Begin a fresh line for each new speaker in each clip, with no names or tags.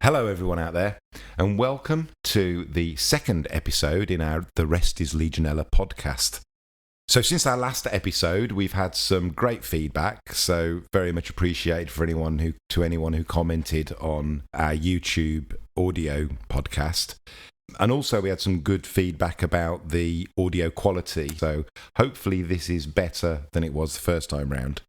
Hello everyone out there, and welcome to the second episode in our The Rest Is Legionella podcast. So since our last episode, we've had some great feedback, so very much appreciated for anyone who commented on our YouTube audio podcast. And also we had some good feedback about the audio quality, so hopefully this is better than it was the first time round.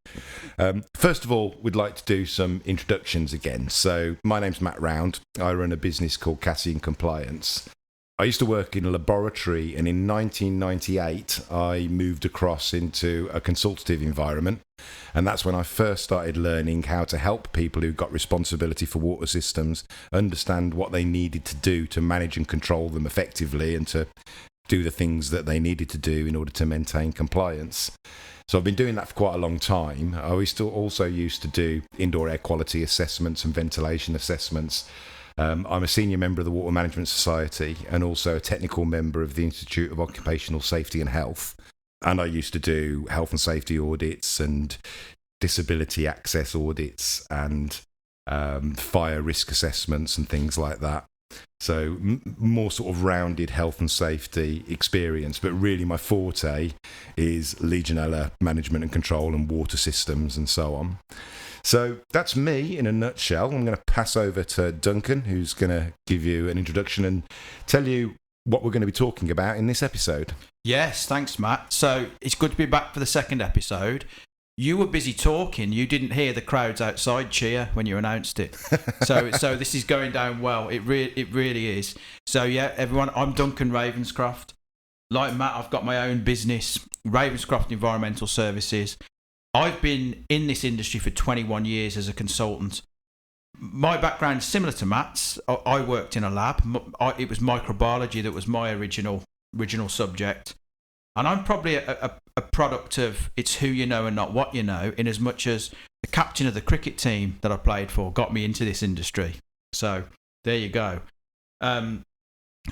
First of all, we'd like to do some introductions again. So my name's Matt Round. I run a business called Kensington Compliance. I used to work in a laboratory, and in 1998 I moved across into a consultative environment, and that's when I first started learning how to help people who got responsibility for water systems understand what they needed to do to manage and control them effectively and to do the things that they needed to do in order to maintain compliance. So I've been doing that for quite a long time. I also used to do indoor air quality assessments and ventilation assessments. I'm a senior member of the Water Management Society and also a technical member of the Institute of Occupational Safety and Health. And I used to do health and safety audits and disability access audits and fire risk assessments and things like that. So more sort of rounded health and safety experience, but really my forte is Legionella management and control and water systems and so on. So that's me in a nutshell. I'm going to pass over to Duncan, who's going to give you an introduction and tell you what we're going to be talking about in this episode.
Yes, thanks, Matt. So it's good to be back for the second episode. You were busy talking. You didn't hear the crowds outside cheer when you announced it. So this is going down well. It really is. So yeah, everyone, I'm Duncan Ravenscroft. Like Matt, I've got my own business, Ravenscroft Environmental Services. I've been in this industry for 21 years as a consultant. My background is similar to Matt's. I worked in a lab. It was microbiology that was my original subject. And I'm probably a product of it's who you know and not what you know, in as much as the captain of the cricket team that I played for got me into this industry. So there you go. And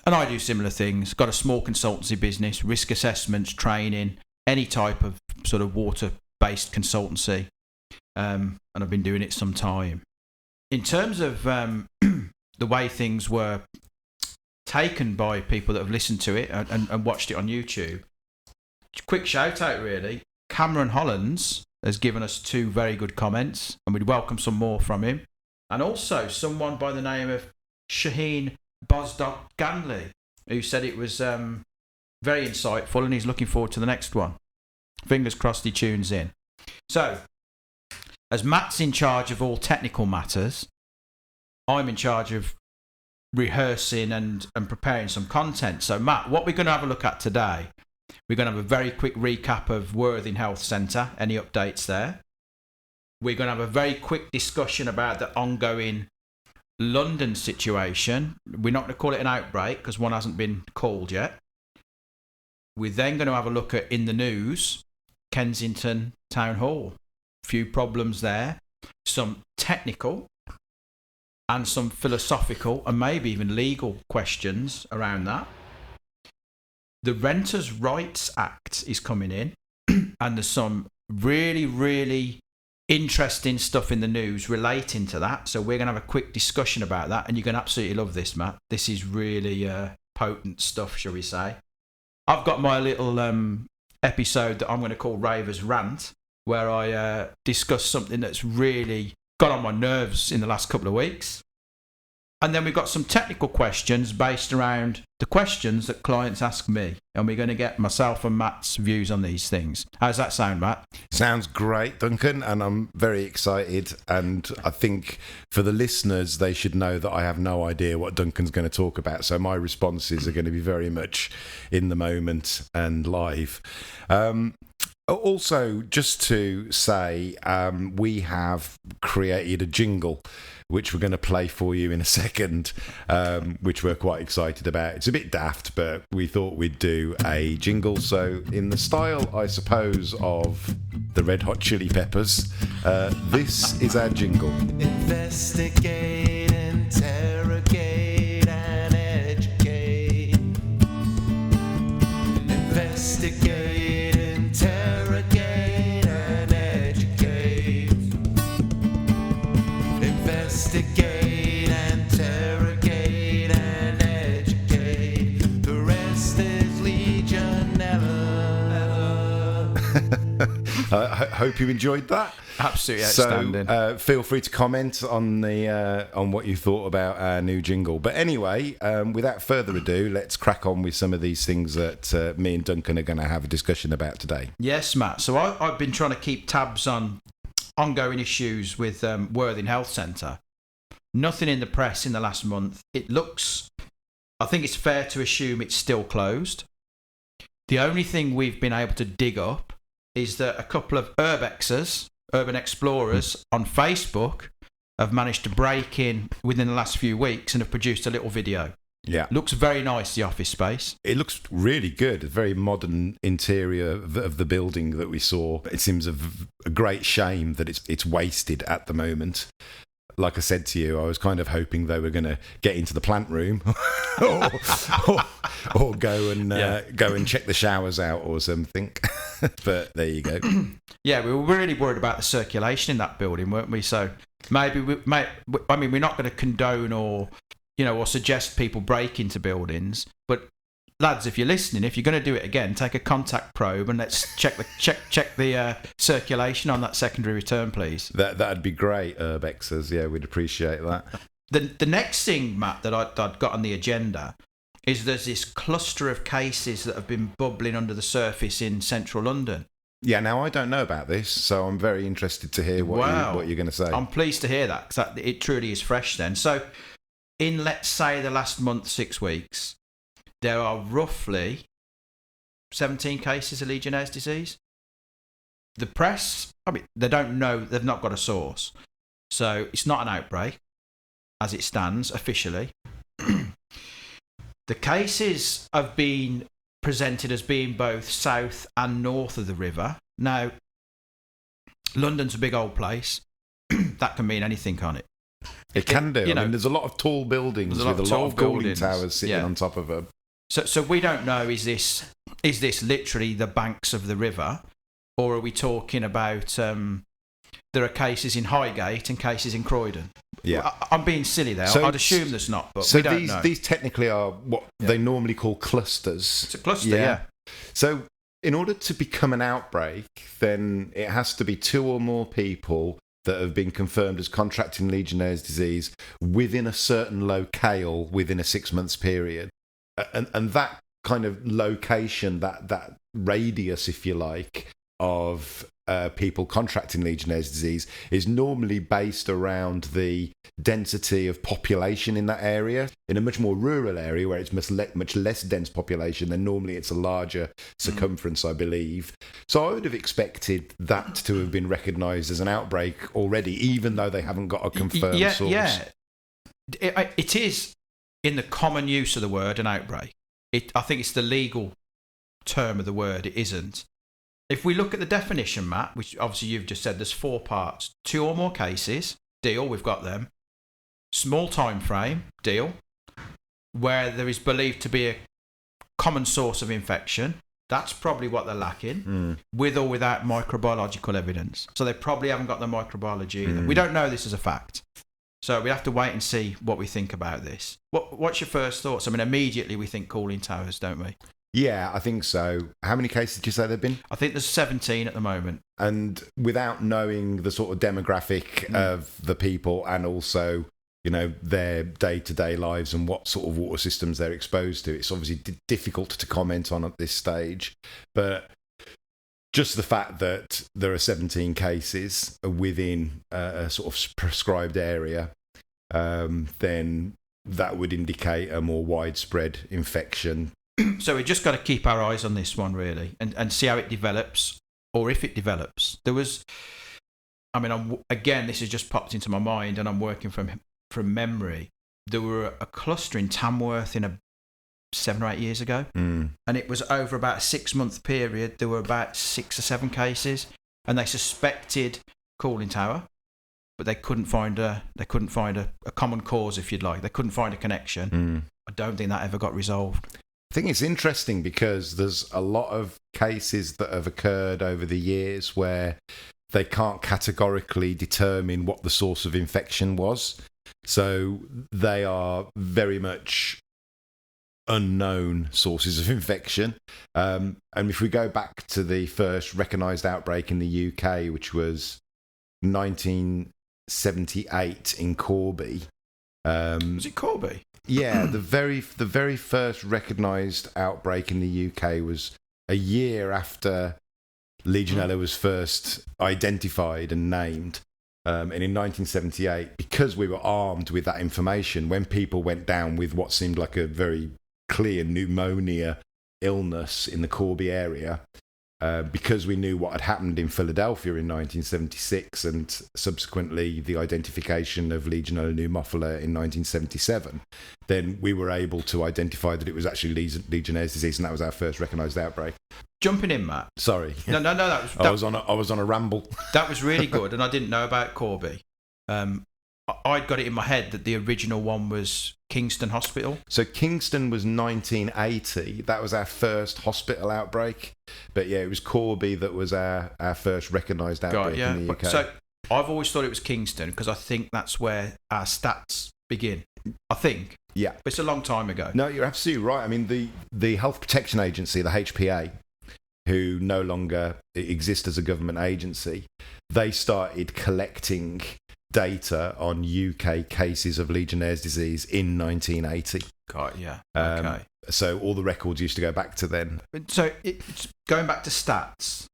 I do similar things. Got a small consultancy business, risk assessments, training, any type of sort of water-based consultancy. And I've been doing it some time. In terms of the way things were taken by people that have listened to it and watched it on YouTube, quick shout out really. Cameron Hollands has given us 2 very good comments, and we'd welcome some more from him. And also someone by the name of Shaheen Bozdog Ganley, who said it was very insightful and he's looking forward to the next one. Fingers crossed he tunes in. So, as Matt's in charge of all technical matters, I'm in charge of rehearsing and preparing some content. So Matt, what we're going to have a look at today, we're going to have a very quick recap of Worthing Health Centre, any updates there. We're going to have a very quick discussion about the ongoing London situation. We're not going to call it an outbreak because one hasn't been called yet. We're then going to have a look at, in the news, Kensington Town Hall. A few problems there, some technical and some philosophical and maybe even legal questions around that. The Renters' Rights Act is coming in, and there's some really, really interesting stuff in the news relating to that. So we're going to have a quick discussion about that, and you're going to absolutely love this, Matt. This is really potent stuff, shall we say. I've got my little episode that I'm going to call Ravers Rant, where I discuss something that's really got on my nerves in the last couple of weeks. And then we've got some technical questions based around the questions that clients ask me. And we're going to get myself and Matt's views on these things. How's that sound, Matt?
Sounds great, Duncan, and I'm very excited. And I think for the listeners, they should know that I have no idea what Duncan's going to talk about. So my responses are going to be very much in the moment and live. Also, just to say, we have created a jingle, which we're going to play for you in a second, which we're quite excited about. It's a bit daft, but we thought we'd do a jingle. So in the style, I suppose, of the Red Hot Chili Peppers, this is our jingle.
Investigate, interrogate, and educate. Investigate, interrogate, and educate. Investigate, interrogate.
hope you enjoyed that.
Absolutely outstanding.
So feel free to comment on on what you thought about our new jingle. But anyway, without further ado, let's crack on with some of these things that me and Duncan are going to have a discussion about today.
Yes, Matt. So I've been trying to keep tabs on ongoing issues with Worthing Health Centre. Nothing in the press in the last month. I think it's fair to assume it's still closed. The only thing we've been able to dig up is that a couple of urbexers, urban explorers, on Facebook have managed to break in within the last few weeks and have produced a little video.
Yeah.
Looks very nice, the office space.
It looks really good. A very modern interior of the building that we saw. It seems a great shame that it's wasted at the moment. Like I said to you, I was kind of hoping they were going to get into the plant room or go and check the showers out or something. But there you go.
Yeah, we were really worried about the circulation in that building, weren't we? So maybe we're not going to condone or suggest people break into buildings. But lads, if you're listening, if you're going to do it again, take a contact probe and let's check the circulation on that secondary return, please.
That'd be great, urbexers. Yeah, we'd appreciate that.
The next thing, Matt, that I'd got on the agenda is there's this cluster of cases that have been bubbling under the surface in central London.
Yeah, now I don't know about this, so I'm very interested to hear what you're going to say.
I'm pleased to hear that because it truly is fresh then. So in, let's say, the last month, 6 weeks, there are roughly 17 cases of Legionnaire's disease. The press, they don't know, they've not got a source. So it's not an outbreak as it stands officially. The cases have been presented as being both south and north of the river. Now, London's a big old place. That can mean anything on it.
It can do. There's a lot of tall buildings with a lot of cooling towers sitting on top of them.
So we don't know, is this literally the banks of the river, or are we talking about there are cases in Highgate and cases in Croydon?
Yeah.
I'm being silly there. I'd assume there's not, but we don't know.
These technically are what they normally call clusters.
It's a cluster, yeah.
So in order to become an outbreak, then it has to be 2 or more people that have been confirmed as contracting Legionnaire's disease within a certain locale within a 6 months period. And that kind of location, that radius, if you like, of people contracting Legionnaire's disease is normally based around the density of population in that area. In a much more rural area where it's much less dense population, then normally it's a larger circumference, I believe. So I would have expected that to have been recognised as an outbreak already, even though they haven't got a confirmed source.
Yeah, it is, in the common use of the word, an outbreak. I think it's the legal term of the word. It isn't. If we look at the definition, Matt, which obviously you've just said, there's 4 parts. 2 or more cases, deal, we've got them. Small time frame, deal. Where there is believed to be a common source of infection, that's probably what they're lacking, with or without microbiological evidence. So they probably haven't got the microbiology either. We don't know this as a fact. So we have to wait and see what we think about this. What's your first thoughts? Immediately we think cooling towers, don't we?
Yeah, I think so. How many cases did you say there have been?
I think there's 17 at the moment.
And without knowing the sort of demographic of the people and also, their day-to-day lives and what sort of water systems they're exposed to, it's obviously difficult to comment on at this stage. But just the fact that there are 17 cases within a sort of prescribed area, then that would indicate a more widespread infection.
So we just got to keep our eyes on this one, really, and see how it develops, or if it develops. There was, again, this has just popped into my mind, and I'm working from memory. There were a cluster in Tamworth 7 or 8 years ago, and it was over about a 6-month period. There were about 6 or 7 cases, and they suspected cooling tower, but they couldn't find a common cause, if you'd like. They couldn't find a connection. I don't think that ever got resolved.
I think it's interesting because there's a lot of cases that have occurred over the years where they can't categorically determine what the source of infection was. So they are very much unknown sources of infection. And if we go back to the first recognised outbreak in the UK, which was 1978 in Corby.
Was it Corby?
Yeah, the very first recognised outbreak in the UK was a year after Legionella was first identified and named. And in 1978, because we were armed with that information, when people went down with what seemed like a very clear pneumonia illness in the Corby area, because we knew what had happened in Philadelphia in 1976 and subsequently the identification of Legionella pneumophila in 1977, then we were able to identify that it was actually Legionnaire's disease, and that was our first recognised outbreak.
Jumping in, Matt.
Sorry.
No.
I was on a ramble.
That was really good, and I didn't know about Corby. I'd got it in my head that the original one was Kingston Hospital.
So Kingston was 1980. That was our first hospital outbreak. But yeah, it was Corby that was our first recognised outbreak in the UK.
So I've always thought it was Kingston because I think that's where our stats begin. I think.
Yeah.
But it's a long time ago.
No, you're absolutely right. I mean, the Health Protection Agency, the HPA, who no longer exist as a government agency, they started collecting data on UK cases of Legionnaire's disease in 1980.
God, yeah. Okay.
So all the records used to go back to then.
So it's going back to stats.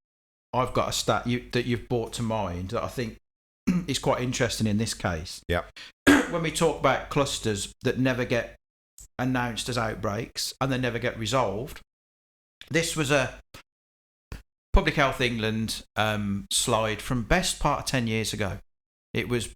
I've got a stat that you've brought to mind that I think is quite interesting in this case.
Yeah.
When we talk about clusters that never get announced as outbreaks and they never get resolved, this was a Public Health England slide from best part of 10 years ago. It was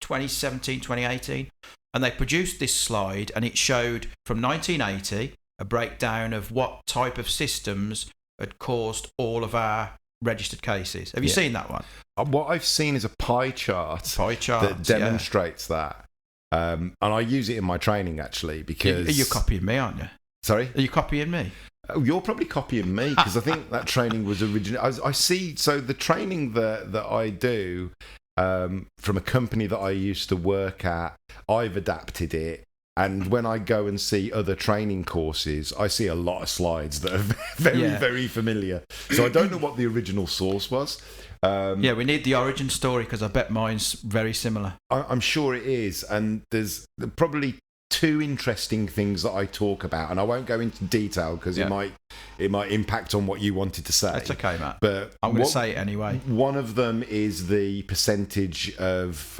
2017, 2018. And they produced this slide and it showed from 1980 a breakdown of what type of systems had caused all of our registered cases. Have you seen that one?
What I've seen is a pie chart that demonstrates that. And I use it in my training actually because...
You're copying me, aren't you?
Sorry?
Are you copying me?
You're probably copying me because I think that training was originally... I see... So the training that I do from a company that I used to work at, I've adapted it. And when I go and see other training courses, I see a lot of slides that are very familiar. So I don't know what the original source was.
We need the origin story because I bet mine's very similar.
I'm sure it is. And there's probably two interesting things that I talk about, and I won't go into detail because it might impact on what you wanted to say.
That's okay, Matt.
But
I'm going to say it anyway.
One of them is the percentage of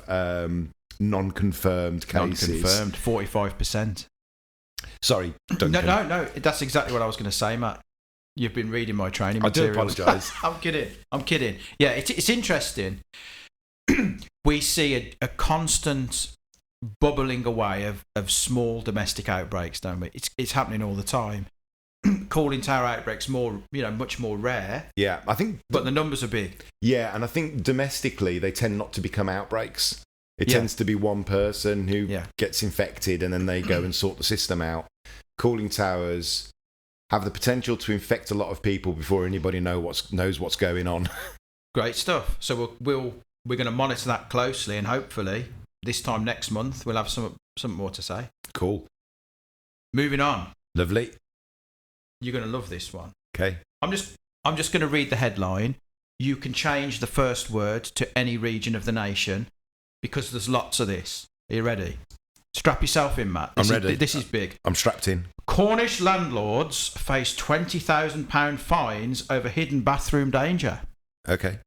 non-confirmed cases.
Non-confirmed, 45%.
Sorry, Duncan.
No. That's exactly what I was going to say, Matt. You've been reading my training materials.
I do apologise.
I'm kidding. Yeah, it's interesting. We see a constant bubbling away of small domestic outbreaks, don't we? It's happening all the time. Cooling tower outbreaks much more rare.
Yeah, I think.
But the numbers are big.
Yeah, and I think domestically they tend not to become outbreaks. It tends to be one person who gets infected and then they go and sort the system out. Cooling towers have the potential to infect a lot of people before anybody knows what's going on.
Great stuff. So we're going to monitor that closely, and hopefully this time next month we'll have something more to say.
Cool.
Moving on.
Lovely.
You're going to love this one.
Okay.
I'm just going to read the headline. You can change the first word to any region of the nation because there's lots of this. Are you ready? Strap yourself in, Matt.
I'm ready.
This is big.
I'm strapped in.
Cornish landlords face £20,000 fines over hidden bathroom danger.
Okay.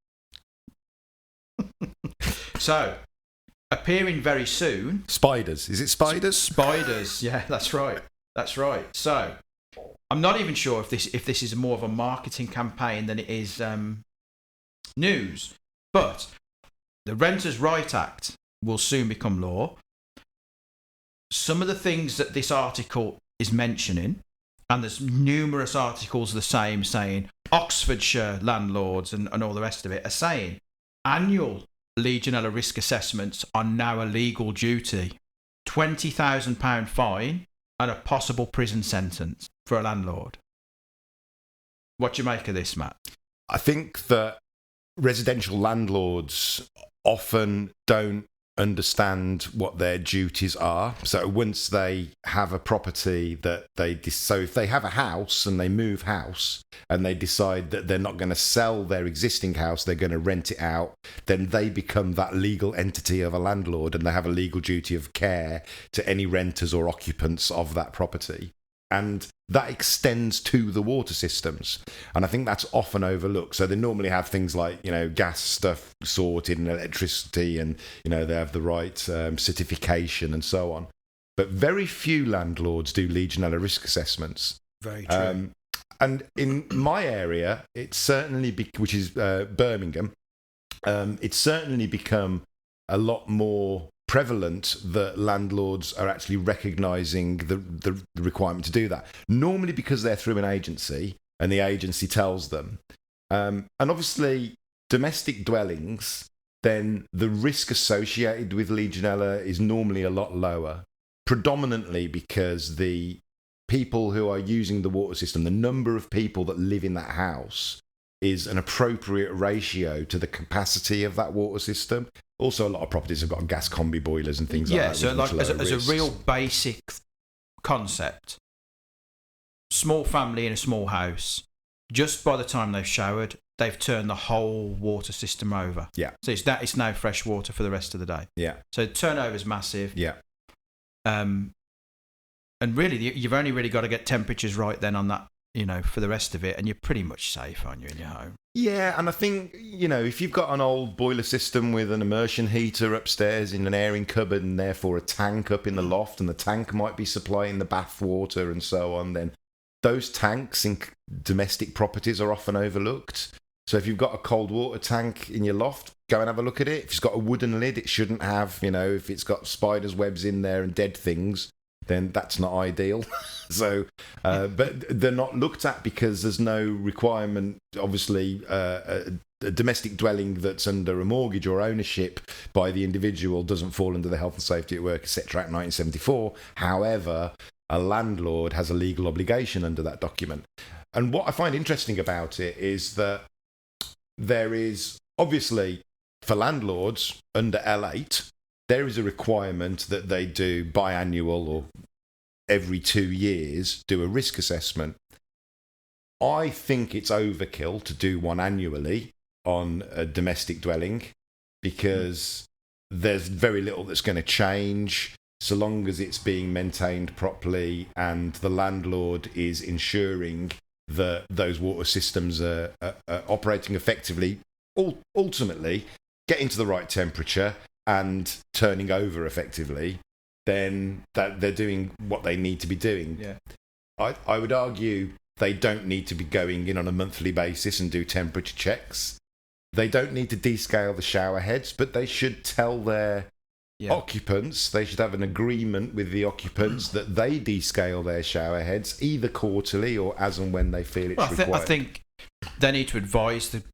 So, appearing very soon.
Spiders. Is it spiders?
Spiders. Yeah, that's right. So, I'm not even sure if this is more of a marketing campaign than it is news. But the Renters' Right Act will soon become law. Some of the things that this article is mentioning, and there's numerous articles the same saying Oxfordshire landlords and all the rest of it are saying annual Legionella risk assessments are now a legal duty. £20,000 fine and a possible prison sentence for a landlord. What do you make of this, Matt?
I think that residential landlords often don't understand what their duties are. So once they have a property that so if they have a house and they move house and they decide that they're not going to sell their existing house, they're going to rent it out, then they become that legal entity of a landlord, and they have a legal duty of care to any renters or occupants of that property. And that extends to the water systems. And I think that's often overlooked. So they normally have things like, gas stuff sorted and electricity, and, they have the right certification and so on. But very few landlords do Legionella risk assessments.
Very true.
And in my area, it's certainly, which is Birmingham, it's certainly become a lot more prevalent that landlords are actually recognising the requirement to do that. Normally because they're through an agency and the agency tells them. And obviously domestic dwellings, then the risk associated with Legionella is normally a lot lower, predominantly because the people who are using the water system, the number of people that live in that house is an appropriate ratio to the capacity of that water system. Also, a lot of properties have got gas combi boilers and things like that.
Yeah, so like as a real basic concept, small family in a small house, just by the time they've showered, they've turned the whole water system over.
Yeah.
So it's now fresh water for the rest of the day.
Yeah.
So turnover is massive.
Yeah.
And really, you've only really got to get temperatures right then on that, for the rest of it, and you're pretty much safe, aren't you, in your home?
Yeah, and I think, if you've got an old boiler system with an immersion heater upstairs in an airing cupboard and therefore a tank up in the loft, and the tank might be supplying the bath water and so on, then those tanks in domestic properties are often overlooked. So if you've got a cold water tank in your loft, go and have a look at it. If it's got a wooden lid, it shouldn't have, if it's got spiders' webs in there and dead things, then that's not ideal. So, but they're not looked at because there's no requirement. Obviously, a domestic dwelling that's under a mortgage or ownership by the individual doesn't fall under the Health and Safety at Work, etc. Act 1974. However, a landlord has a legal obligation under that document. And what I find interesting about it is that there is, obviously, for landlords under L8, there is a requirement that they do biannual or every 2 years do a risk assessment. I think it's overkill to do one annually on a domestic dwelling because there's very little that's going to change so long as it's being maintained properly and the landlord is ensuring that those water systems are operating effectively, ultimately getting to the right temperature and turning over effectively, then that they're doing what they need to be doing.
Yeah.
I would argue they don't need to be going in on a monthly basis and do temperature checks. They don't need to descale the shower heads, but they should tell their occupants, they should have an agreement with the occupants that they descale their shower heads either quarterly or as and when they feel it's required.
I think they need to advise the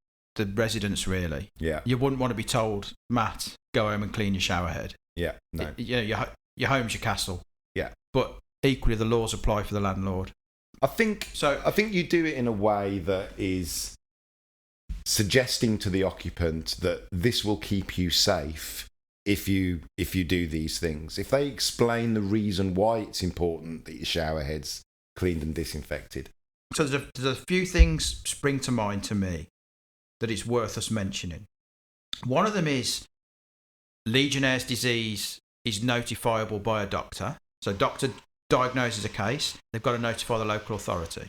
residents, really.
Yeah.
You wouldn't want to be told, Matt, go home and clean your shower head.
Yeah, no.
Your home's your castle.
Yeah.
But equally, the laws apply for the landlord.
I think you do it in a way that is suggesting to the occupant that this will keep you safe if you do these things. If they explain the reason why it's important that your shower head's cleaned and disinfected.
So there's a few things spring to mind to me that it's worth us mentioning. One of them is Legionnaire's disease is notifiable by a doctor. So doctor diagnoses a case, they've got to notify the local authority.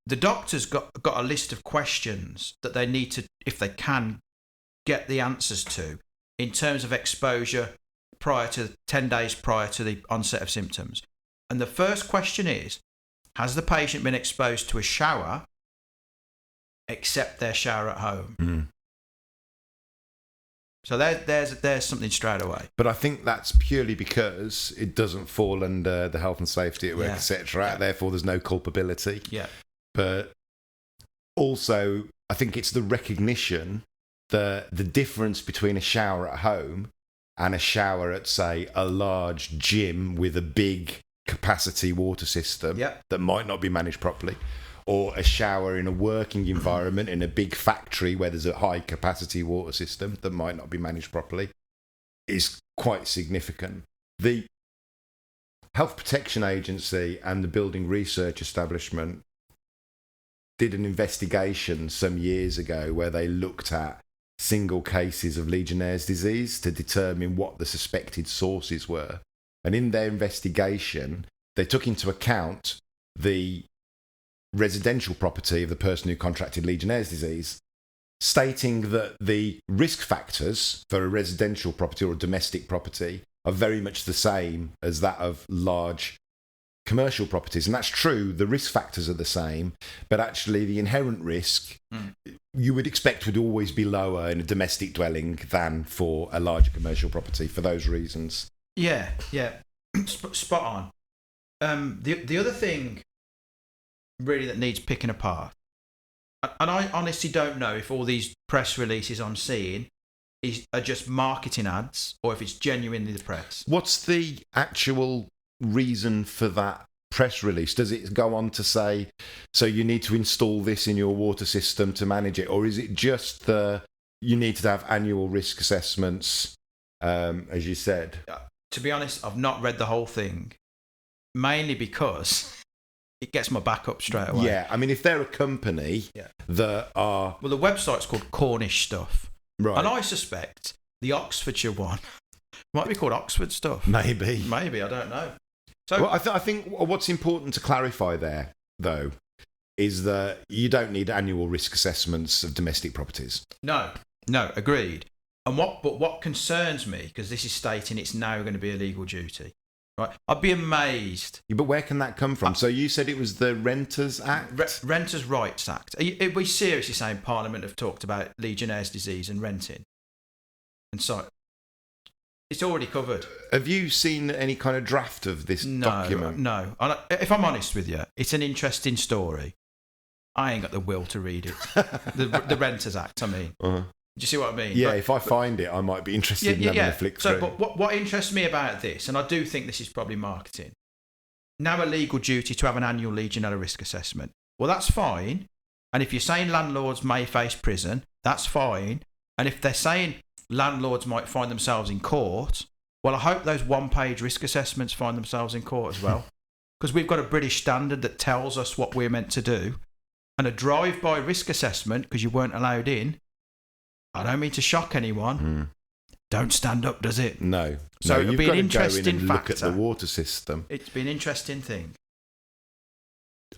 The doctor's got a list of questions that they need to, if they can, get the answers to in terms of exposure 10 days prior to the onset of symptoms. And the first question is, has the patient been exposed to a shower except their shower at home?
Mm.
So there's something straight away.
But I think that's purely because it doesn't fall under the Health and Safety at Work, etc. Yeah. Therefore, there's no culpability.
Yeah.
But also, I think it's the recognition that the difference between a shower at home and a shower at, say, a large gym with a big capacity water system that might not be managed properly, or a shower in a working environment in a big factory where there's a high capacity water system that might not be managed properly. is quite significant. The Health Protection Agency and the Building Research Establishment did an investigation some years ago where they looked at single cases of Legionnaire's disease to determine what the suspected sources were. And in their investigation, they took into account the residential property of the person who contracted Legionnaire's disease, stating that the risk factors for a residential property or a domestic property are very much the same as that of large commercial properties. And that's true, the risk factors are the same, but actually the inherent risk you would expect would always be lower in a domestic dwelling than for a larger commercial property for those reasons.
Yeah. Spot on. The other thing really that needs picking apart, and I honestly don't know if all these press releases I'm seeing are just marketing ads or if it's genuinely the press.
What's the actual reason for that press release? Does it go on to say, so you need to install this in your water system to manage it? Or is it just you need to have annual risk assessments, as you said?
To be honest, I've not read the whole thing, mainly because it gets my back up straight away.
Yeah, I mean, if they're a company that are...
Well, the website's called Cornish Stuff.
Right.
And I suspect the Oxfordshire one might be called Oxford Stuff.
Maybe,
I don't know. So,
well, I think what's important to clarify there, though, is that you don't need annual risk assessments of domestic properties.
No, agreed. And what concerns me, because this is stating it's now going to be a legal duty, right? I'd be amazed.
Yeah, but where can that come from? So you said it was the Renters Act?
Renters' Rights Act. Are we seriously saying Parliament have talked about Legionnaire's disease and renting? And so it's already covered.
Have you seen any kind of draft of this document?
No. If I'm honest with you, it's an interesting story. I ain't got the will to read it. the Renters Act, I mean.
Uh-huh.
Do you see what I mean?
Yeah, if I find it, I might be interested in having a flick through.
So, but what interests me about this, and I do think this is probably marketing, now a legal duty to have an annual Legionella risk assessment. Well, that's fine. And if you're saying landlords may face prison, that's fine. And if they're saying landlords might find themselves in court, well, I hope those one-page risk assessments find themselves in court as well. Because we've got a British standard that tells us what we're meant to do. And a drive-by risk assessment, because you weren't allowed in, I don't mean to shock anyone. Don't stand up, does it?
No.
So it'll be an interesting factor.
Look at the water system.
It's been an interesting thing.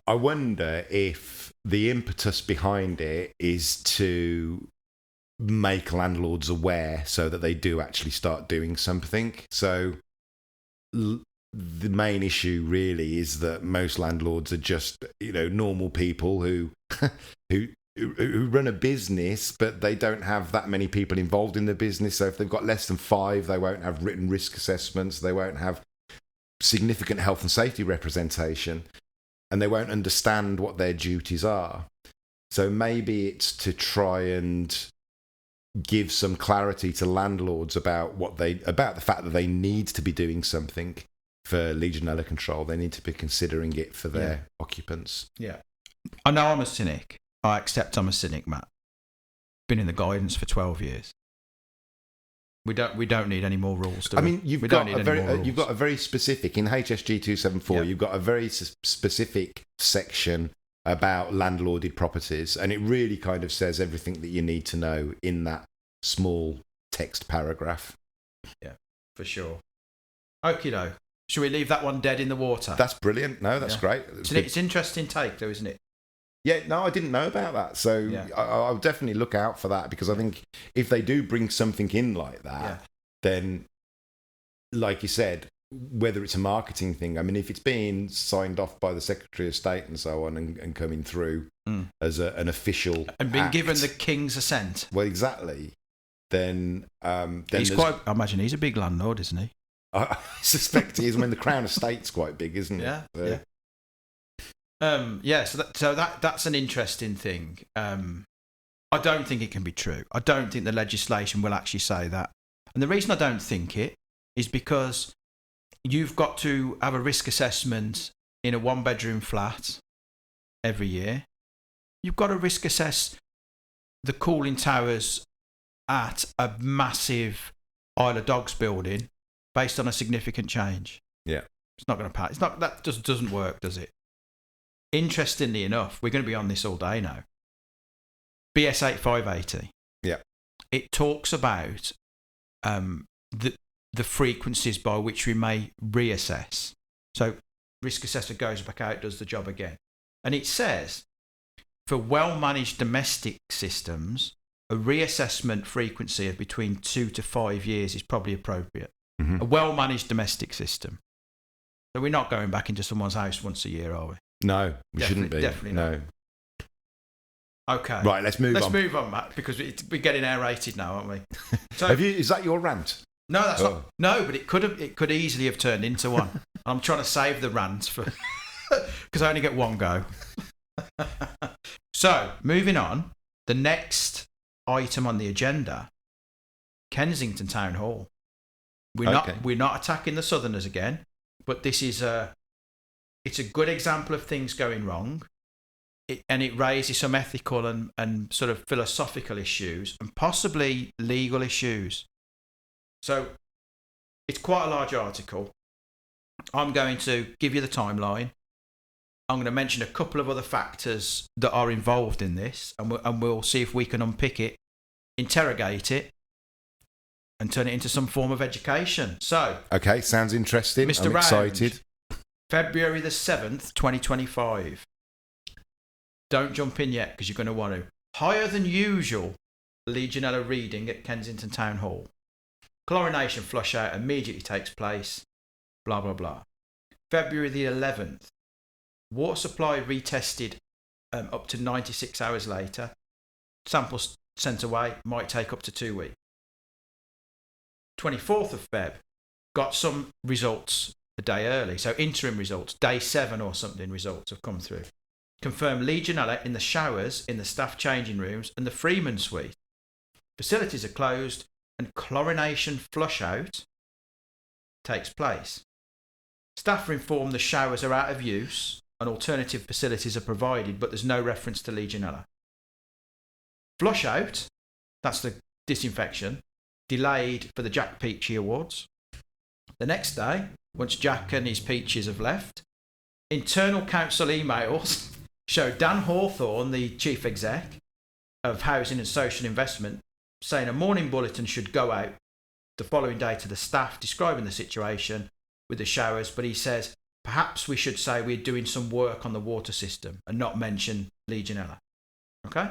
I wonder if the impetus behind it is to make landlords aware so that they do actually start doing something. So the main issue really is that most landlords are just, normal people who run a business, but they don't have that many people involved in the business. So if they've got less than 5, they won't have written risk assessments. They won't have significant health and safety representation, and they won't understand what their duties are. So maybe it's to try and give some clarity to landlords about about the fact that they need to be doing something for Legionella control. They need to be considering it for their occupants.
Yeah. I know I'm a cynic. I accept I'm a cynic, Matt. Been in the guidance for 12 years. We don't need any more rules.
You've got a very specific in HSG 274. You've got a very specific section about landlorded properties, and it really kind of says everything that you need to know in that small text paragraph.
Yeah, for sure. Okie doke. Should we leave that one dead in the water?
That's brilliant. No, that's great.
It's an interesting take, though, isn't it?
Yeah, no, I didn't know about that. So I'll definitely look out for that, because I think if they do bring something in like that, then, like you said, whether it's a marketing thing, I mean, if it's being signed off by the Secretary of State and so on and coming through as an official
and being
act,
given the King's assent.
Well, exactly. Then I
imagine he's a big landlord, isn't he?
I suspect he is. I mean, the Crown Estate's quite big, isn't it?
Yeah.
So.
Yeah. So that's an interesting thing. I don't think it can be true. I don't think the legislation will actually say that. And the reason I don't think it is because you've got to have a risk assessment in a 1-bedroom flat every year. You've got to risk assess the cooling towers at a massive Isle of Dogs building based on a significant change.
Yeah.
It's not going to pass. It's not, that just doesn't work, does it? Interestingly enough, we're going to be on this all day now. BS 8580.
Yeah.
It talks about the frequencies by which we may reassess. So risk assessor goes back out, does the job again. And it says, for well-managed domestic systems, a reassessment frequency of between 2 to 5 years is probably appropriate.
Mm-hmm.
A well-managed domestic system. So we're not going back into someone's house once a year, are we?
No, we shouldn't be.
Definitely
no.
not. Okay.
Right, let's move on.
Let's move on, Matt, because we're getting aerated now, aren't we? So,
Is that your rant?
No, that's not. No, but it could easily have turned into one. I'm trying to save the rant for because I only get one go. So, moving on, the next item on the agenda, Kensington Town Hall. We're not attacking the Southerners again, but this is it's a good example of things going wrong. And it raises some ethical and sort of philosophical issues and possibly legal issues. So it's quite a large article. I'm going to give you the timeline. I'm going to mention a couple of other factors that are involved in this, and we'll see if we can unpick it, interrogate it, and turn it into some form of education. So,
okay, sounds interesting.
Mr.
I'm excited.
February the 7th, 2025. Don't jump in yet because you're going to want to. Higher than usual Legionella reading at Kensington Town Hall. Chlorination flush out immediately takes place. Blah, blah, blah. February the 11th. Water supply retested up to 96 hours later. Samples sent away. Might take up to 2 weeks. 24th of Feb. Got some results a day early. So interim results. Day 7 or something results have come through. Confirm Legionella in the showers, in the staff changing rooms and the Freeman suite. Facilities are closed and chlorination flush out takes place. Staff are informed the showers are out of use and alternative facilities are provided, but there's no reference to Legionella. Flush out, that's the disinfection, delayed for the Jack Peachy Awards. The next day, once Jack and his peaches have left, internal council emails show Dan Hawthorne, the chief exec of Housing and Social Investment, saying a morning bulletin should go out the following day to the staff describing the situation with the showers, but he says perhaps we should say we're doing some work on the water system and not mention Legionella. Okay?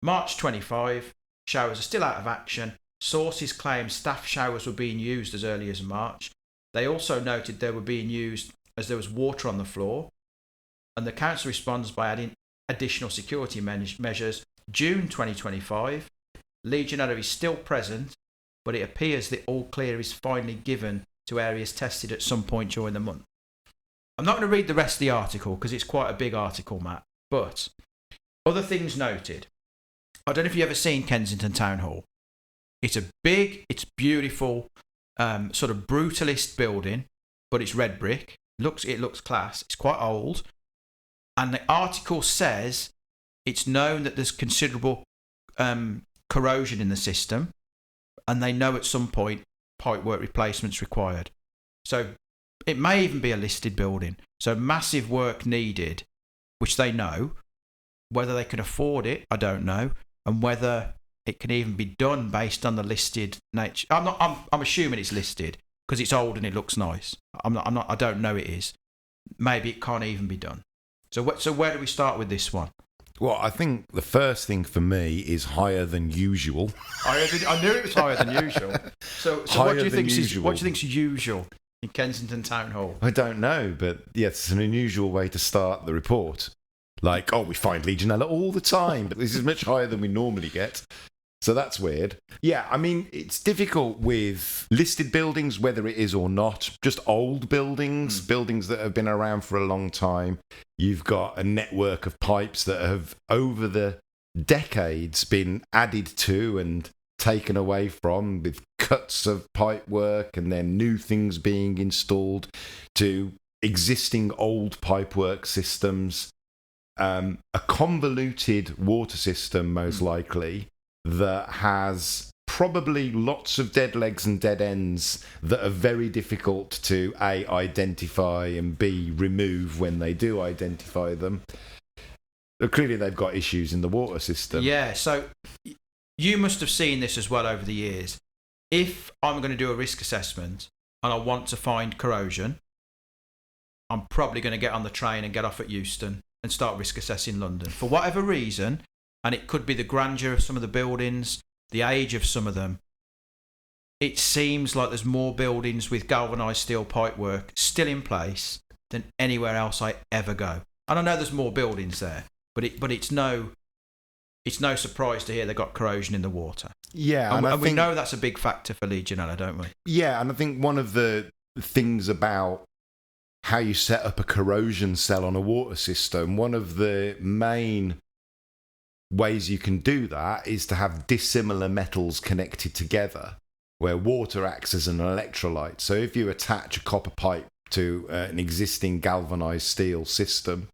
March 25, showers are still out of action. Sources claim staff showers were being used as early as March. They also noted they were being used as there was water on the floor. And the council responds by adding additional security measures. June 2025, Legionella is still present, but it appears the all clear is finally given to areas tested at some point during the month. I'm not going to read the rest of the article because it's quite a big article, Matt. But other things noted. I don't know if you've ever seen Kensington Town Hall. It's a big, it's beautiful, sort of brutalist building, but it's red brick. It looks class. It's quite old. And the article says it's known that there's considerable corrosion in the system, and they know at some point pipework replacement's required. So it may even be a listed building. So massive work needed, which they know. Whether they can afford it, I don't know, and whether it can even be done based on the listed nature. I'm assuming it's listed because it's old and it looks nice. I don't know it is. Maybe it can't even be done. So where do we start with this one?
Well, I think the first thing for me is higher than usual.
I knew it was higher than usual. So what do you think is usual in Kensington Town Hall?
I don't know, but yes, it's an unusual way to start the report. Like, we find Legionella all the time, but this is much higher than we normally get. So that's weird. Yeah, I mean, it's difficult with listed buildings, whether it is or not. Just old buildings, buildings that have been around for a long time. You've got a network of pipes that have, over the decades, been added to and taken away from, with cuts of pipework and then new things being installed to existing old pipework systems. A convoluted water system, most likely, that has probably lots of dead legs and dead ends that are very difficult to A, identify, and B, remove when they do identify them. Clearly they've got issues in the water system.
Yeah, so you must have seen this as well over the years. If I'm going to do a risk assessment and I want to find corrosion, I'm probably going to get on the train and get off at Euston and start risk assessing London. For whatever reason, and it could be the grandeur of some of the buildings, the age of some of them, it seems like there's more buildings with galvanised steel pipework still in place than anywhere else I ever go. And I know there's more buildings there, but it's no surprise to hear they've got corrosion in the water.
Yeah,
and we know that's a big factor for Legionella, don't we?
Yeah, and I think one of the things about how you set up a corrosion cell on a water system, one of the main ways you can do that is to have dissimilar metals connected together, where water acts as an electrolyte. So if you attach a copper pipe to an existing galvanized steel system,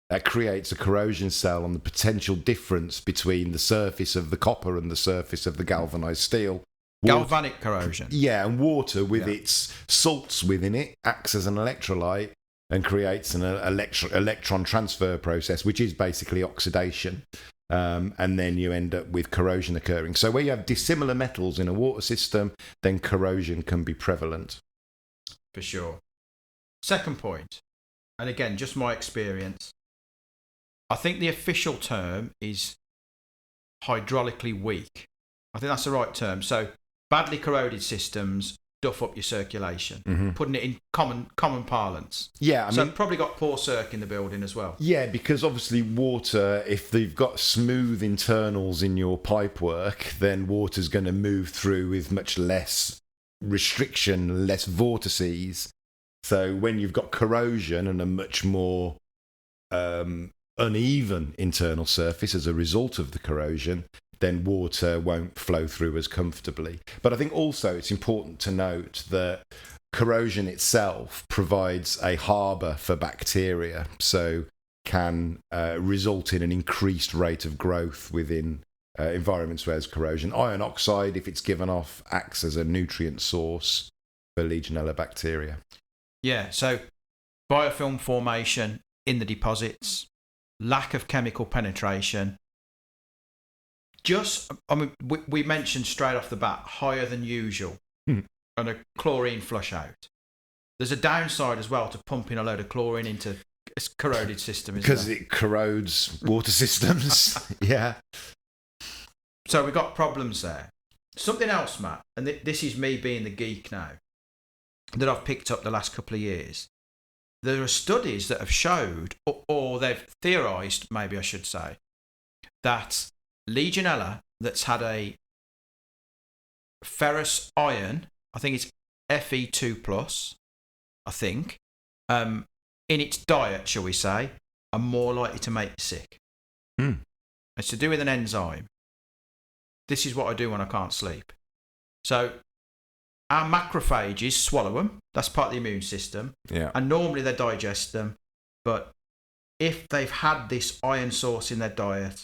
that creates a corrosion cell on the potential difference between the surface of the copper and the surface of the galvanized steel.
Galvanic corrosion.
Yeah, and water with its salts within it acts as an electrolyte and creates an electron transfer process, which is basically oxidation. And then you end up with corrosion occurring. So where you have dissimilar metals in a water system, then corrosion can be prevalent.
For sure. Second point, and again, just my experience, I think the official term is hydraulically weak. I think that's the right term. So badly corroded systems duff up your circulation, putting it in common parlance.
Yeah,
I mean, probably got poor circ in the building as well.
Yeah, because obviously water, if they've got smooth internals in your pipework, then water's going to move through with much less restriction, less vortices. So when you've got corrosion and a much more uneven internal surface as a result of the corrosion, then water won't flow through as comfortably. But I think also it's important to note that corrosion itself provides a harbour for bacteria, so can result in an increased rate of growth within environments where there's corrosion. Iron oxide, if it's given off, acts as a nutrient source for Legionella bacteria.
Yeah, so biofilm formation in the deposits, lack of chemical penetration. We mentioned straight off the bat, higher than usual, and a chlorine flush out. There's a downside as well to pumping a load of chlorine into a corroded system.
Because it corrodes water systems. Yeah.
So we've got problems there. Something else, Matt, and this is me being the geek now, that I've picked up the last couple of years. There are studies that have showed, or they've theorised, maybe I should say, that Legionella that's had a ferrous iron, I think it's Fe2+, I think, in its diet, shall we say, are more likely to make you sick. It's to do with an enzyme. This is what I do when I can't sleep. So our macrophages swallow them. That's part of the immune system.
Yeah.
And normally they digest them. But if they've had this iron source in their diet,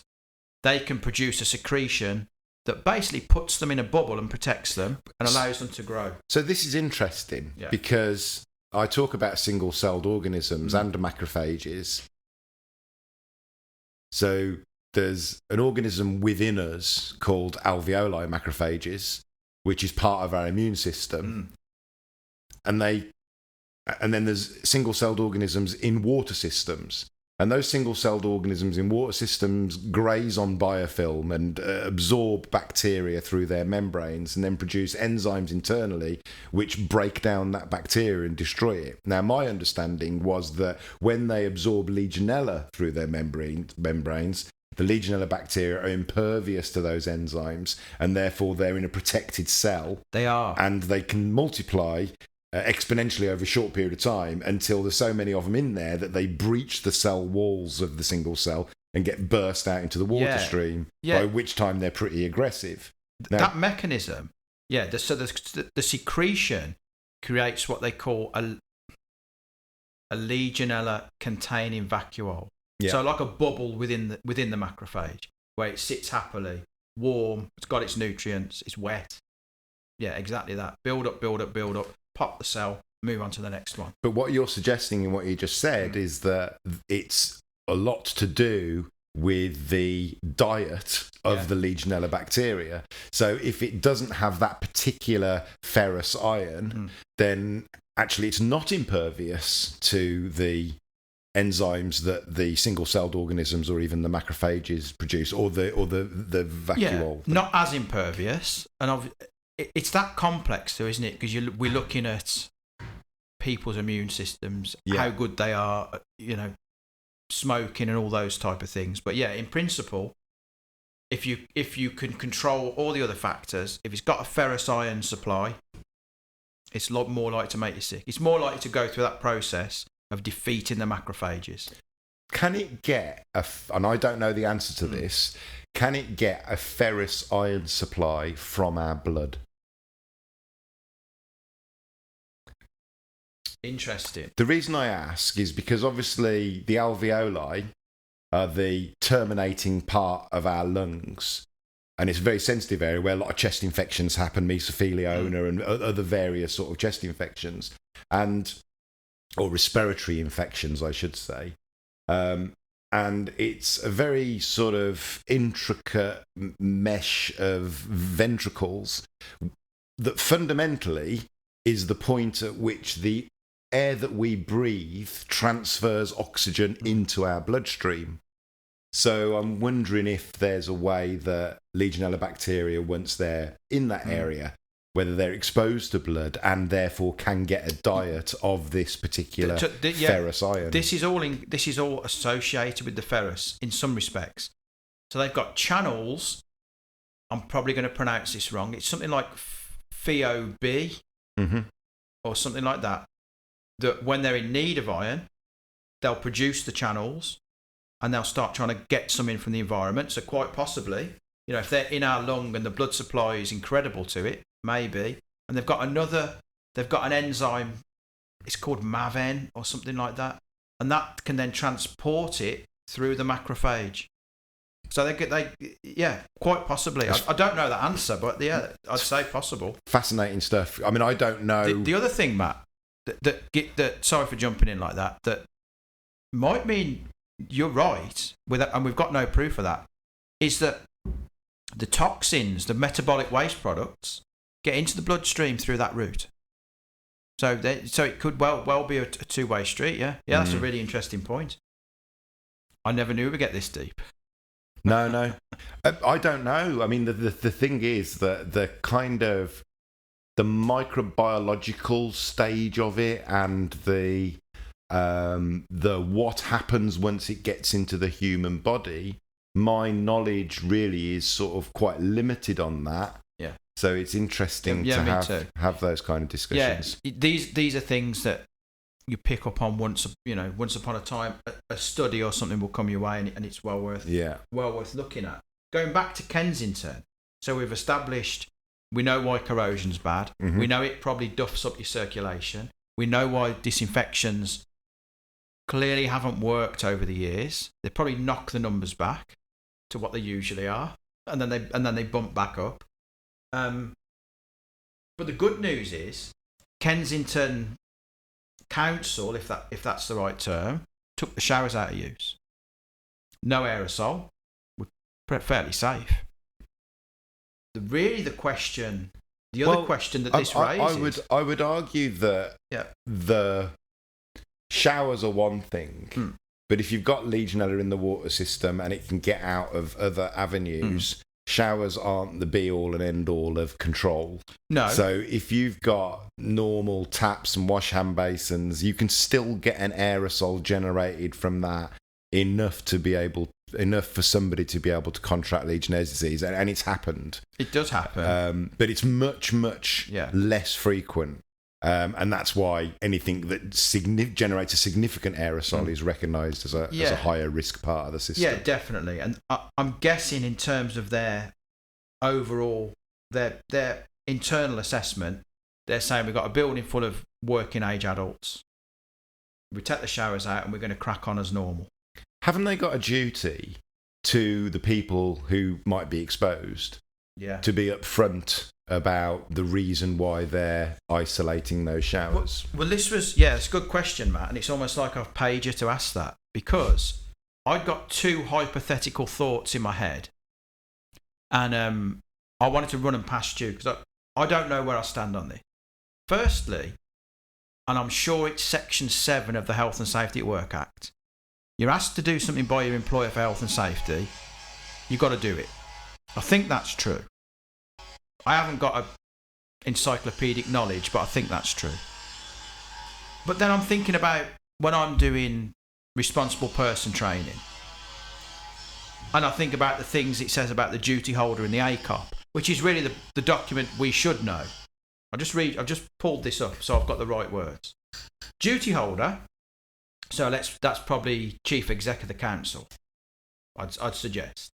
they can produce a secretion that basically puts them in a bubble and protects them and allows them to grow.
So this is interesting because I talk about single-celled organisms and macrophages. So there's an organism within us called alveoli macrophages, which is part of our immune system. And then there's single-celled organisms in water systems. And those single-celled organisms in water systems graze on biofilm and absorb bacteria through their membranes and then produce enzymes internally which break down that bacteria and destroy it. Now, my understanding was that when they absorb Legionella through their membranes, the Legionella bacteria are impervious to those enzymes and therefore they're in a protected cell.
They are.
And they can multiply exponentially over a short period of time until there's so many of them in there that they breach the cell walls of the single cell and get burst out into the water stream, by which time they're pretty aggressive. Now,
that mechanism, the secretion creates what they call a Legionella containing vacuole. So like a bubble within the macrophage where it sits happily warm, it's got its nutrients, it's wet. Yeah, exactly that. Build up, pop the cell, move on to the next one.
But what you're suggesting in what you just said is that it's a lot to do with the diet of the Legionella bacteria. So if it doesn't have that particular ferrous iron, then actually it's not impervious to the enzymes that the single-celled organisms or even the macrophages produce, or the vacuole.
Yeah, not as impervious. And it's that complex, though, isn't it? Because we're looking at people's immune systems, how good they are, smoking and all those type of things. But yeah, in principle, if you can control all the other factors, if it's got a ferrous iron supply, it's a lot more likely to make you sick. It's more likely to go through that process of defeating the macrophages.
Can it get and I don't know the answer to this, can it get a ferrous iron supply from our blood?
Interesting.
The reason I ask is because obviously the alveoli are the terminating part of our lungs, and it's a very sensitive area where a lot of chest infections happen, mesothelioma and other various sort of chest infections, or respiratory infections, I should say. And it's a very sort of intricate mesh of ventricles that fundamentally is the point at which the air that we breathe transfers oxygen into our bloodstream. So I'm wondering if there's a way that Legionella bacteria, once they're in that area, whether they're exposed to blood and therefore can get a diet of this particular ferrous iron.
This is all associated with the ferrous in some respects. So they've got channels. I'm probably going to pronounce this wrong. It's something like FOB or something like that. That when they're in need of iron, they'll produce the channels and they'll start trying to get some in from the environment. So quite possibly, if they're in our lung and the blood supply is incredible to it, maybe, and they've got an enzyme, it's called MAVEN or something like that, and that can then transport it through the macrophage. So quite possibly. I don't know the answer, but yeah, I'd say possible.
Fascinating stuff. I mean, I don't know.
The other thing, Matt, that sorry for jumping in like that might mean you're right, and we've got no proof of that, is that the toxins, the metabolic waste products, get into the bloodstream through that route. So it could well be a two-way street, yeah? Yeah, that's a really interesting point. I never knew we'd get this deep.
No. I don't know. I mean, the thing is that the kind of the microbiological stage of it and the what happens once it gets into the human body, my knowledge really is sort of quite limited on that. Yeah. So it's interesting to have those kind of discussions.
Yeah, these are things that you pick up on once upon a time. A study or something will come your way, and it's well worth looking at. Going back to Kensington, so we've established we know why corrosion's bad. We know it probably duffs up your circulation. We know why disinfections clearly haven't worked over the years. They probably knock the numbers back to what they usually are, and then they bump back up. But the good news is Kensington Council, if that's the right term, took the showers out of use. No aerosol. We're fairly safe. The question that this raises,
I would argue that the showers are one thing, but if you've got Legionella in the water system and it can get out of other avenues, showers aren't the be all and end all of control. No. So if you've got normal taps and wash hand basins, you can still get an aerosol generated from that enough for somebody to be able to contract Legionella disease, and it's happened.
It does happen,
but it's much less frequent, and that's why anything that generates a significant aerosol is recognised as a higher risk part of the system.
Yeah, definitely. And I'm guessing in terms of their overall their internal assessment, they're saying we've got a building full of working age adults. We take the showers out and we're going to crack on as normal.
Haven't they got a duty to the people who might be exposed
Yeah.
to be upfront about the reason why they're isolating those showers.
Well, it's a good question, Matt, and it's almost like I've paid you to ask that, because I've got two hypothetical thoughts in my head, and I wanted to run them past you because I don't know where I stand on this. Firstly, and I'm sure it's Section 7 of the Health and Safety at Work Act, you're asked to do something by your employer for health and safety, you've got to do it. I think that's true. I haven't got a encyclopedic knowledge, but I think that's true. But then I'm thinking about when I'm doing responsible person training, and I think about the things it says about the duty holder in the ACOP, which is really the document we should know. I've just pulled this up so I've got the right words. Duty holder, so that's probably chief exec of the council, I'd suggest.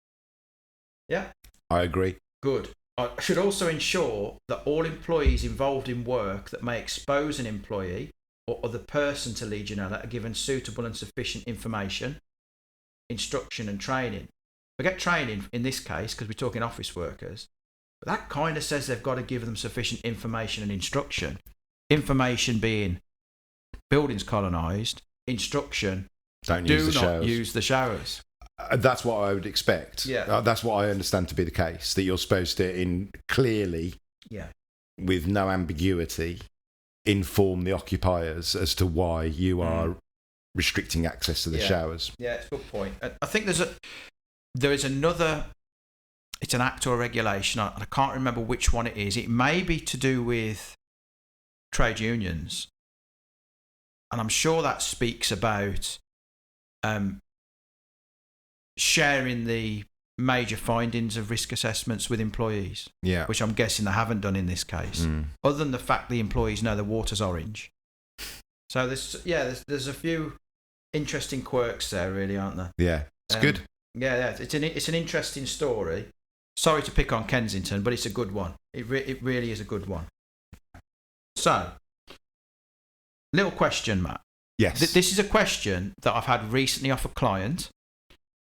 Yeah?
I agree.
Good. I should also ensure that all employees involved in work that may expose an employee or other person to Legionella are given suitable and sufficient information, instruction and training. Forget training in this case because we're talking office workers, but that kind of says they've got to give them sufficient information and instruction. Information being buildings colonised, instruction,
Don't
do
use the
not
showers.
use the showers.
That's what I would expect.
Yeah.
That's what I understand to be the case, that you're supposed to, clearly,
Yeah.
with no ambiguity, inform the occupiers as to why you are restricting access to the showers.
Yeah, it's a good point. I think there is another, it's an act or a regulation, I can't remember which one it is. It may be to do with trade unions. And I'm sure that speaks about sharing the major findings of risk assessments with employees,
Yeah.
which I'm guessing they haven't done in this case, other than the fact the employees know the water's orange. So there's a few interesting quirks there, really, aren't there?
Yeah. It's good.
Yeah, it's an interesting story. Sorry to pick on Kensington, but it's a good one. It really is a good one. So, little question, Matt.
Yes.
This is a question that I've had recently off a client.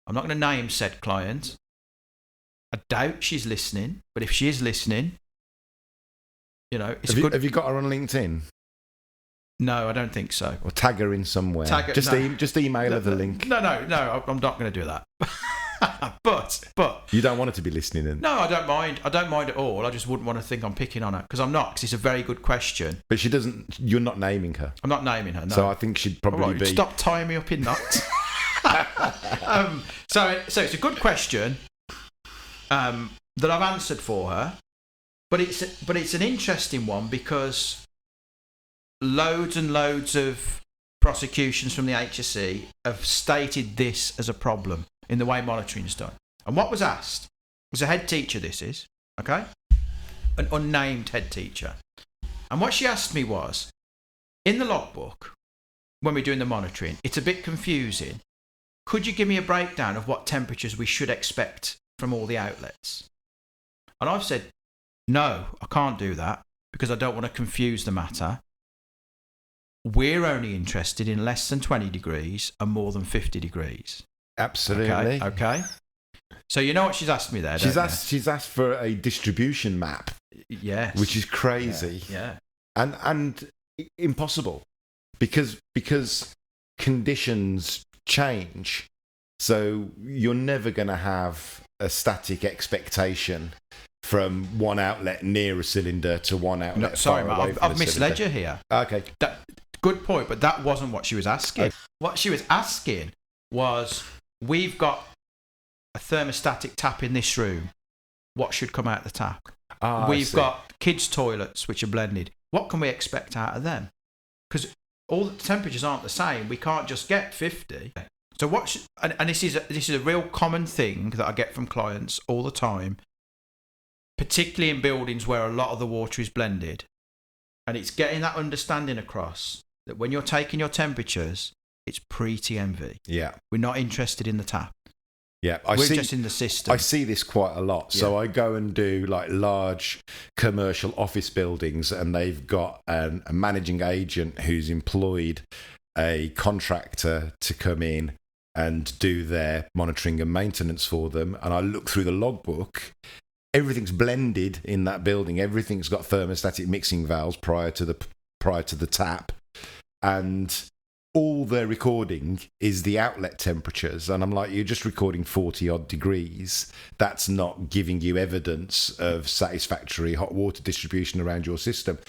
I'm not going to name said client. I doubt she's listening, but if she is listening, it's
have you got her on LinkedIn?
No, I don't think so.
Or tag her in somewhere. Just email her the link.
No, I'm not going to do that. But
you don't want her to be listening in.
No, I don't mind. I don't mind at all. I just wouldn't want to think I'm picking on her because I'm not. Because it's a very good question.
But she doesn't. You're not naming her.
I'm not naming her. No.
So I think she'd probably be.
Stop tying me up in knots. So it's a good question that I've answered for her, but it's an interesting one because loads and loads of prosecutions from the HSE have stated this as a problem in the way monitoring is done. And what was asked was a head teacher. This is okay, an unnamed head teacher, and what she asked me was, in the logbook when we're doing the monitoring, it's a bit confusing. Could you give me a breakdown of what temperatures we should expect from all the outlets? And I've said, no, I can't do that because I don't want to confuse the matter. We're only interested in less than 20 degrees and more than 50 degrees.
Absolutely.
Okay. So you know what she's asked me there,
She's asked for a distribution map.
Yes.
Which is crazy.
Yeah.
And impossible. Because conditions change. So you're never going to have a static expectation from one outlet near a cylinder to one outlet far away from
I've misled you here.
Okay.
Good point, but that wasn't what she was asking. Okay. What she was asking was, we've got a thermostatic tap in this room. What should come out the tap? We've got kids' toilets which are blended. What can we expect out of them? Because all the temperatures aren't the same. We can't just get 50. So and this is a real common thing that I get from clients all the time, particularly in buildings where a lot of the water is blended. And it's getting that understanding across that when you're taking your temperatures, it's pre-TMV.
Yeah.
We're not interested in the tap.
Yeah,
we're just in the system.
I see this quite a lot. So I go and do like large commercial office buildings, and they've got a managing agent who's employed a contractor to come in and do their monitoring and maintenance for them, and I look through the logbook, everything's blended in that building. Everything's got thermostatic mixing valves prior to the tap, and all they're recording is the outlet temperatures. And I'm like, you're just recording 40 odd degrees. That's not giving you evidence of satisfactory hot water distribution around your system.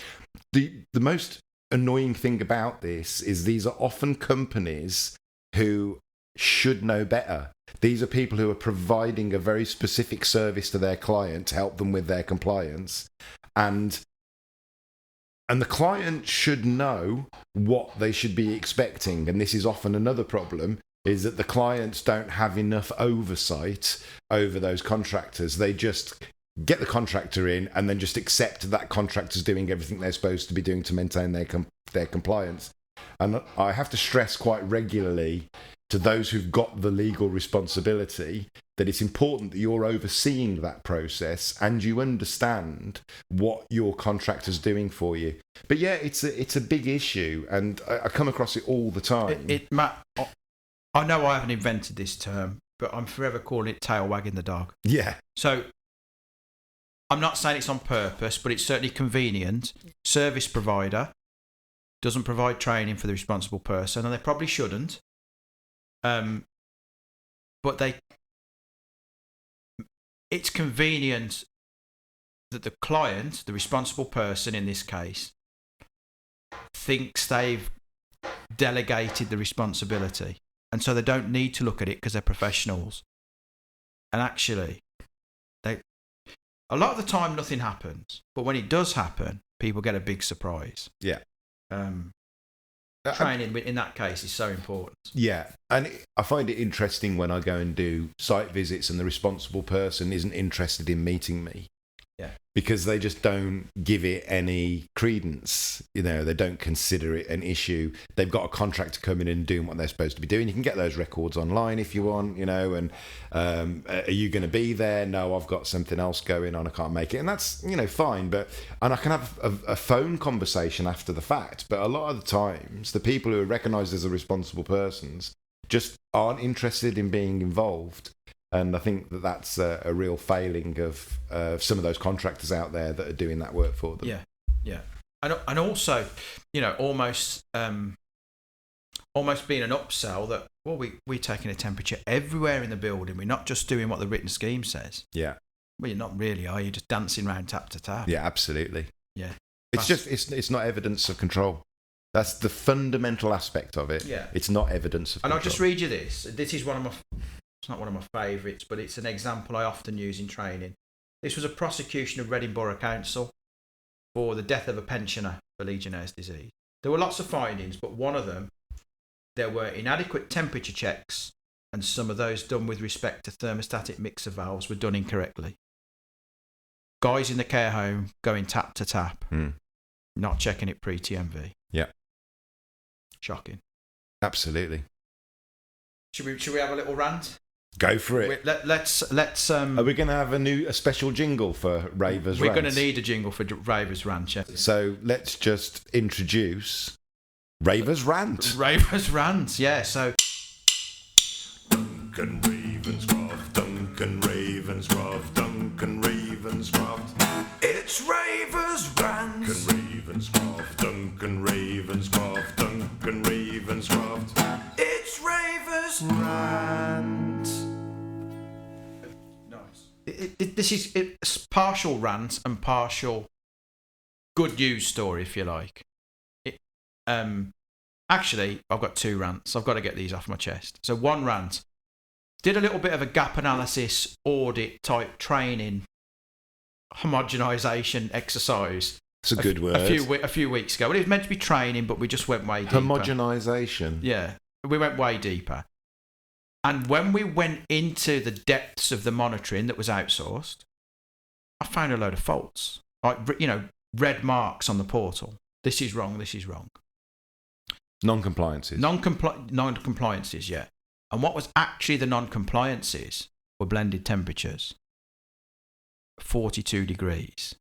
The most annoying thing about this is these are often companies who should know better. These are people who are providing a very specific service to their client to help them with their compliance. And the client should know what they should be expecting. And this is often another problem, is that the clients don't have enough oversight over those contractors. They just get the contractor in and then just accept that contractor's doing everything they're supposed to be doing to maintain their compliance. And I have to stress quite regularly to those who've got the legal responsibility that it's important that you're overseeing that process and you understand what your contractor's doing for you. But yeah, it's a big issue, and I come across it all the time.
Matt, I know I haven't invented this term, but I'm forever calling it tail wagging the dog.
Yeah.
So I'm not saying it's on purpose, but it's certainly convenient. Service provider doesn't provide training for the responsible person, and they probably shouldn't. But it's convenient that the client, the responsible person in this case, thinks they've delegated the responsibility, and so they don't need to look at it because they're professionals. And actually, a lot of the time nothing happens, but when it does happen, people get a big surprise.
Yeah.
Training in that case is so important.
Yeah, and I find it interesting when I go and do site visits and the responsible person isn't interested in meeting me.
Yeah.
Because they just don't give it any credence. They don't consider it an issue. They've got a contractor coming in and doing what they're supposed to be doing. You can get those records online if you want, and are you going to be there? No, I've got something else going on. I can't make it. And that's, fine. And I can have a phone conversation after the fact. But a lot of the times, the people who are recognised as the responsible persons just aren't interested in being involved. And I think that's a real failing of some of those contractors out there that are doing that work for them.
Yeah. And also, almost being an upsell that, well, we're taking a temperature everywhere in the building. We're not just doing what the written scheme says.
Yeah.
Well, you're not really, are you? Just dancing around tap to tap.
Yeah, absolutely.
Yeah.
It's not evidence of control. That's the fundamental aspect of it.
Yeah.
It's not evidence of control.
And I'll just read you this. This is it's not one of my favourites, but it's an example I often use in training. This was a prosecution of Reading Borough Council for the death of a pensioner for Legionnaire's disease. There were lots of findings, but one of them, there were inadequate temperature checks, and some of those done with respect to thermostatic mixer valves were done incorrectly. Guys in the care home going tap to tap, not checking it pre-TMV.
Yeah.
Shocking.
Absolutely.
Should we have a little rant?
Go for it.
Let's.
Are we going to have a special jingle for Ravers Rant?
We're going to need a jingle for Ravers Rant, yeah.
So let's just introduce Ravers Rant.
Ravers Rant, yeah. So
Duncan Ravenscroft, Duncan Ravenscroft, Duncan Ravenscroft. It's Ravers Rant. Duncan Ravenscroft, Duncan Ravenscroft, Duncan Ravenscroft. It's Ravers Rant.
this is it's partial rant and partial good news story, if you like. Actually, I've got two rants. I've got to get these off my chest. So one rant. Did a little bit of a gap analysis audit type training homogenisation exercise.
It's a good word.
A few weeks ago. Well, it was meant to be training, but we just went way deeper.
Homogenisation.
Yeah, we went way deeper. And when we went into the depths of the monitoring that was outsourced, I found a load of faults. Like, red marks on the portal. This is wrong, this is wrong.
Non-compliances.
Non-compliances, yeah. And what was actually the non-compliances were blended temperatures. 42 degrees.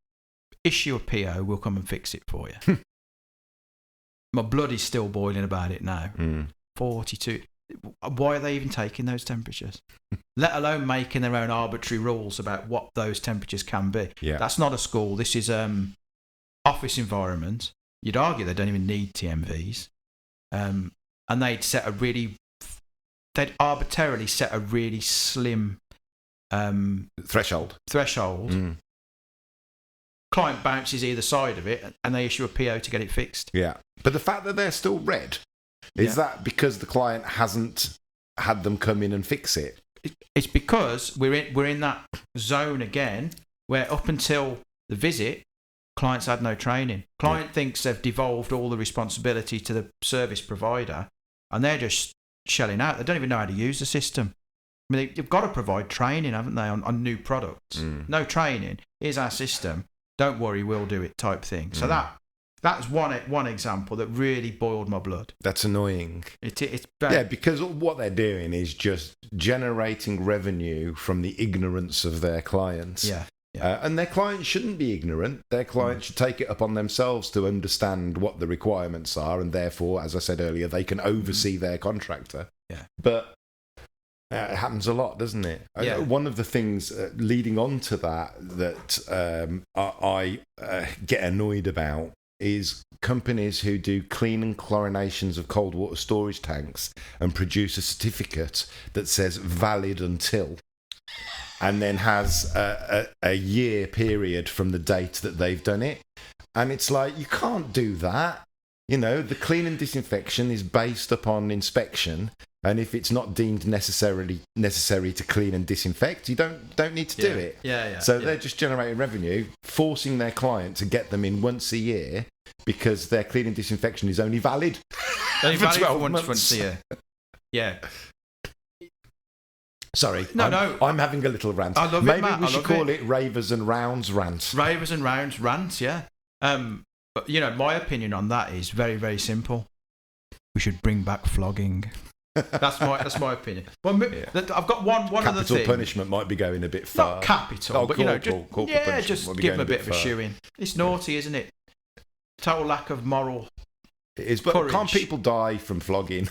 Issue a PO, we'll come and fix it for you. My blood is still boiling about it now. 42. Why are they even taking those temperatures? Let alone making their own arbitrary rules about what those temperatures can be.
Yeah.
That's not a school. This is office environment. You'd argue they don't even need TMVs. And they'd arbitrarily set a really slim
threshold.
Client bounces either side of it and they issue a PO to get it fixed.
Yeah. But the fact that they're still red, is that because the client hasn't had them come in and fix it?
It's because we're in that zone again where up until the visit, clients had no training. Client thinks they've devolved all the responsibility to the service provider and they're just shelling out. They don't even know how to use the system. I mean, they've got to provide training, haven't they, on new products. No training. Here's our system. Don't worry, we'll do it type thing. So that's one example that really boiled my blood.
That's annoying.
It's very...
because what they're doing is just generating revenue from the ignorance of their clients.
Yeah.
And their clients shouldn't be ignorant. Their clients should take it upon themselves to understand what the requirements are, and therefore, as I said earlier, they can oversee their contractor.
Yeah.
But it happens a lot, doesn't it?
Yeah.
One of the things leading on to that I get annoyed about is companies who do clean and chlorinations of cold water storage tanks and produce a certificate that says valid until, and then has a year period from the date that they've done it. And it's like, you can't do that. You know, the clean and disinfection is based upon inspection. And if it's not deemed necessary to clean and disinfect, you don't need to do it. So they're just generating revenue, forcing their client to get them in once a year because their clean and disinfection is only valid
for
12 months.
Once a year. Yeah.
Sorry,
no.
I'm having a little rant.
I love
Maybe
it, Matt.
we should call it Ravers and Rounds Rant.
Ravers and Rounds Rant, yeah. But my opinion on that is very, very simple. We should bring back flogging. That's my opinion. Well, I've got one other thing.
Capital punishment might be going a bit far.
Not capital, but just give them a bit of a shoe-in. It's naughty, isn't it? Total lack of moral.
It is, but
courage.
Can't people die from flogging?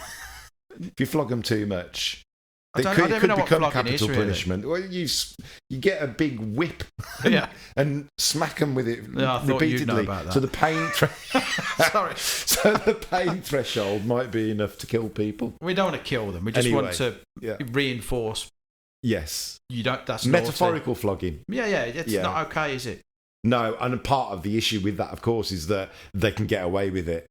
If you flog them too much, it
I
could
don't know what
become
flogging
capital
is, really.
punishment. Well, you get a big whip and smack them with it
I thought
repeatedly.
you'd know about that.
So the pain
Sorry.
So the pain threshold might be enough to kill people.
We don't want to kill them. We just want to reinforce.
Yes.
That's
metaphorical
naughty.
flogging.
Yeah. It's not okay, is it?
No, and part of the issue with that, of course, is that they can get away with it.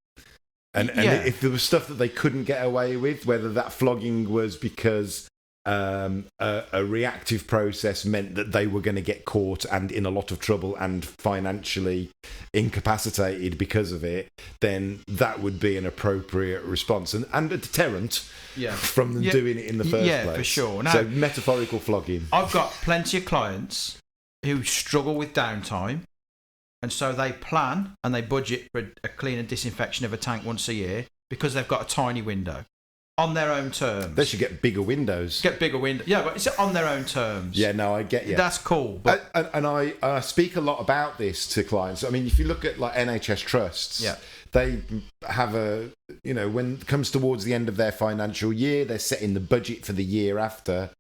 And if there was stuff that they couldn't get away with, whether that flogging was because a reactive process meant that they were going to get caught and in a lot of trouble and financially incapacitated because of it, then that would be an appropriate response and a deterrent from them doing it in the first place.
Yeah, for sure. Now,
so metaphorical flogging.
I've got plenty of clients who struggle with downtime, and so they plan and they budget for a clean and disinfection of a tank once a year because they've got a tiny window. On their own terms.
They should get bigger windows.
Yeah, but it's on their own terms.
Yeah, no, I get you.
That's cool. But
and I speak a lot about this to clients. I mean, if you look at like NHS trusts, they have when it comes towards the end of their financial year, they're setting the budget for the year after.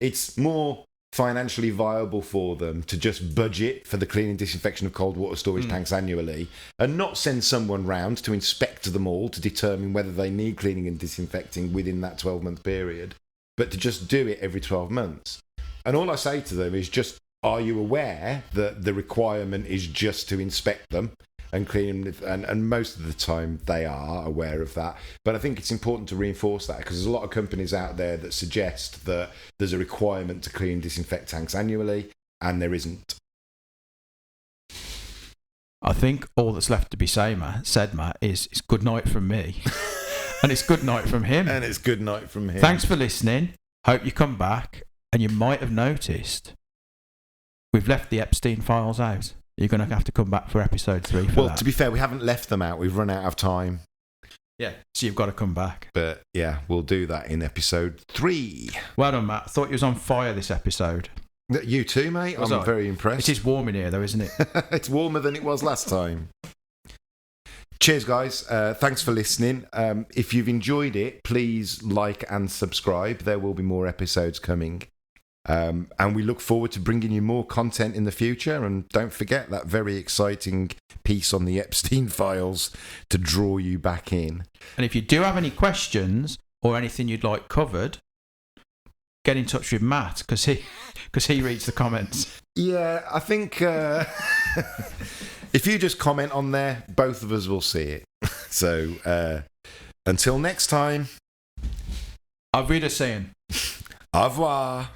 It's more financially viable for them to just budget for the cleaning and disinfection of cold water storage tanks annually and not send someone round to inspect them all to determine whether they need cleaning and disinfecting within that 12-month period, but to just do it every 12 months. And all I say to them is just, are you aware that the requirement is just to inspect them and clean them? And most of the time they are aware of that. But I think it's important to reinforce that because there's a lot of companies out there that suggest that there's a requirement to clean and disinfect tanks annually, and there isn't.
I think all that's left to be said, Matt, is it's good night from me. And it's good night from him.
And it's good night from him.
Thanks for listening. Hope you come back. And you might have noticed we've left the Epstein files out. You're going to have to come back for episode 3 for that.
Well, to be fair, we haven't left them out. We've run out of time.
Yeah, so you've got to come back.
But yeah, we'll do that in episode 3.
Well done, Matt. I thought you was on fire this episode.
You too, mate. I'm very impressed.
It is warm in here, though, isn't it?
It's warmer than it was last time. Cheers, guys. Thanks for listening. If you've enjoyed it, please like and subscribe. There will be more episodes coming. And we look forward to bringing you more content in the future. And don't forget that very exciting piece on the Epstein files to draw you back in.
And if you do have any questions or anything you'd like covered, get in touch with Matt because he reads the comments.
Yeah, I think if you just comment on there, both of us will see it. So until next time.
Auf Wiedersehen.
Au revoir.